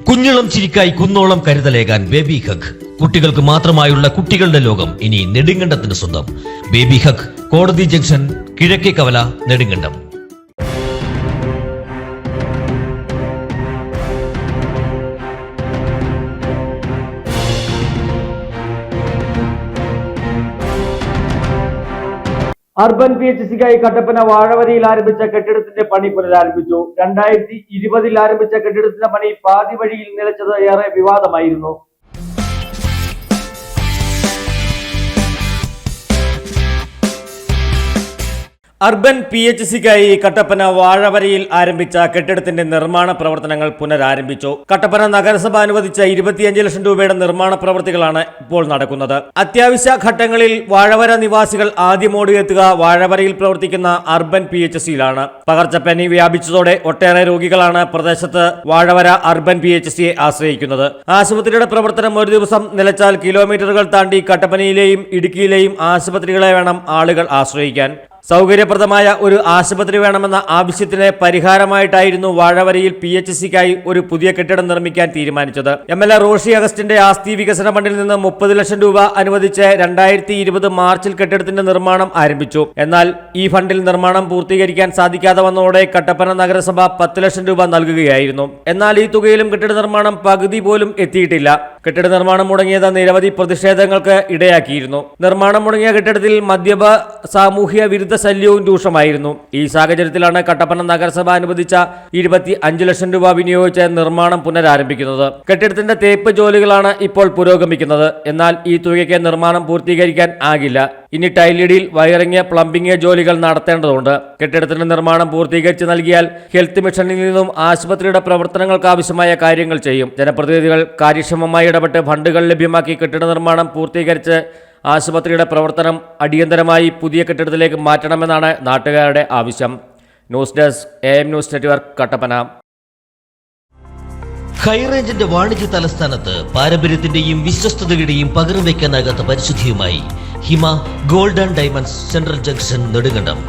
കുഞ്ഞിളം ചിരിക്കായി കുന്നോളം കരുതലേകാൻ baby hug. കുട്ടികൾക്ക് മാത്രമായുള്ള കുട്ടികളുടെ ലോകം ഇനി നെടുങ്കണ്ടത്തിന് സ്വന്തം. ബേബി ഹഗ്, കോടതി ജംഗ്ഷൻ, കിഴക്കേ കവല, നെടുങ്കണ്ടം. അർബൻ PHCക്കായി കട്ടപ്പന വാഴവരിയിൽ ആരംഭിച്ച കെട്ടിടത്തിന്റെ പണി പുനരാരംഭിച്ചു. 2020 ആരംഭിച്ച കെട്ടിടത്തിന്റെ പണി പാതി വഴിയിൽ നിലച്ചത് ഏറെ വിവാദമായിരുന്നു. അർബൻ PHCക്കായി കട്ടപ്പന വാഴവരയിൽ ആരംഭിച്ച കെട്ടിടത്തിന്റെ നിർമ്മാണ പ്രവർത്തനങ്ങൾ പുനരാരംഭിച്ചു. കട്ടപ്പന നഗരസഭ അനുവദിച്ച 25 ലക്ഷം രൂപയുടെ നിർമ്മാണ പ്രവൃത്തികളാണ് ഇപ്പോൾ നടക്കുന്നത്. അത്യാവശ്യ ഘട്ടങ്ങളിൽ വാഴവര നിവാസികൾ ആദ്യം ഓടിയെത്തുക വാഴവരയിൽ പ്രവർത്തിക്കുന്ന അർബൻ PHCയിലാണ്. പകർച്ചപ്പനി വ്യാപിച്ചതോടെ ഒട്ടേറെ രോഗികളാണ് പ്രദേശത്ത് വാഴവര അർബൻ PHCയെ ആശ്രയിക്കുന്നത്. ആശുപത്രിയുടെ പ്രവർത്തനം ഒരു ദിവസം നിലച്ചാൽ കിലോമീറ്ററുകൾ താണ്ടി കട്ടപ്പനയിലെയും ഇടുക്കിയിലെയും ആശുപത്രികളെ വേണം ആളുകൾ ആശ്രയിക്കാൻ. സൗകര്യപ്രദമായ ഒരു ആശുപത്രി വേണമെന്ന ആവശ്യത്തിന് പരിഹാരമായിട്ടായിരുന്നു വാഴവരയിൽ PHCക്കായി ഒരു പുതിയ കെട്ടിടം നിർമ്മിക്കാൻ തീരുമാനിച്ചത്. MLA റോഷി അഗസ്റ്റിന്റെ ആസ്തി വികസന ഫണ്ടിൽ നിന്ന് 30 ലക്ഷം രൂപ അനുവദിച്ച് 2020 മാർച്ചിൽ കെട്ടിടത്തിന്റെ നിർമ്മാണം ആരംഭിച്ചു. എന്നാൽ ഈ ഫണ്ടിൽ നിർമ്മാണം പൂർത്തീകരിക്കാൻ സാധിക്കാതെ വന്നതോടെ കട്ടപ്പന നഗരസഭ 10 ലക്ഷം രൂപ നൽകുകയായിരുന്നു. എന്നാൽ ഈ തുകയിലും കെട്ടിട നിർമ്മാണം പകുതി പോലും എത്തിയിട്ടില്ല. കെട്ടിട നിർമ്മാണം മുടങ്ങിയത് നിരവധി പ്രതിഷേധങ്ങൾക്ക് ഇടയാക്കിയിരുന്നു. നിർമ്മാണം മുടങ്ങിയ കെട്ടിടത്തിൽ മദ്യപ സാമൂഹ്യ വിരുദ്ധ ശല്യവും രൂക്ഷമായിരുന്നു. ഈ സാഹചര്യത്തിലാണ് കട്ടപ്പന നഗരസഭ അനുവദിച്ച 25 ലക്ഷം രൂപ വിനിയോഗിച്ച് നിർമ്മാണം പുനരാരംഭിക്കുന്നത്. കെട്ടിടത്തിന്റെ തേപ്പ് ജോലികളാണ് ഇപ്പോൾ പുരോഗമിക്കുന്നത്. എന്നാൽ ഈ തുകയ്ക്ക് നിർമ്മാണം പൂർത്തീകരിക്കാൻ ആകില്ല. ഇനി ടൈലിടിയിൽ വയറിംഗ്, പ്ലംബിംഗ് ജോലികൾ നടത്തേണ്ടതുണ്ട്. കെട്ടിടത്തിന്റെ നിർമ്മാണം പൂർത്തീകരിച്ച് നൽകിയാൽ ഹെൽത്ത് മിഷനിൽ നിന്നും ആശുപത്രിയുടെ പ്രവർത്തനങ്ങൾക്ക് ആവശ്യമായ കാര്യങ്ങൾ ചെയ്യും. ജനപ്രതിനിധികൾ കാര്യക്ഷമമായി ഇടപെട്ട് ഫണ്ടുകൾ ലഭ്യമാക്കി കെട്ടിട നിർമ്മാണം പൂർത്തീകരിച്ച് ആശുപത്രിയുടെ പ്രവർത്തനം അടിയന്തരമായി പുതിയ കെട്ടിടത്തിലേക്ക് മാറ്റണമെന്നാണ് നാട്ടുകാരുടെ ആവശ്യം. News desk AM news network, Kattappana. ഹൈറേഞ്ചിന്റെ വാണിജ്യ തലസ്ഥാനത്ത് പാരമ്പര്യത്തിന്റെയും വിശ്വസ്തതയുടെയും പകരം വയ്ക്കാനാകാത്ത പരിശുദ്ധിയുമായി Hima gold and diamonds, central junction, Nedumkandam.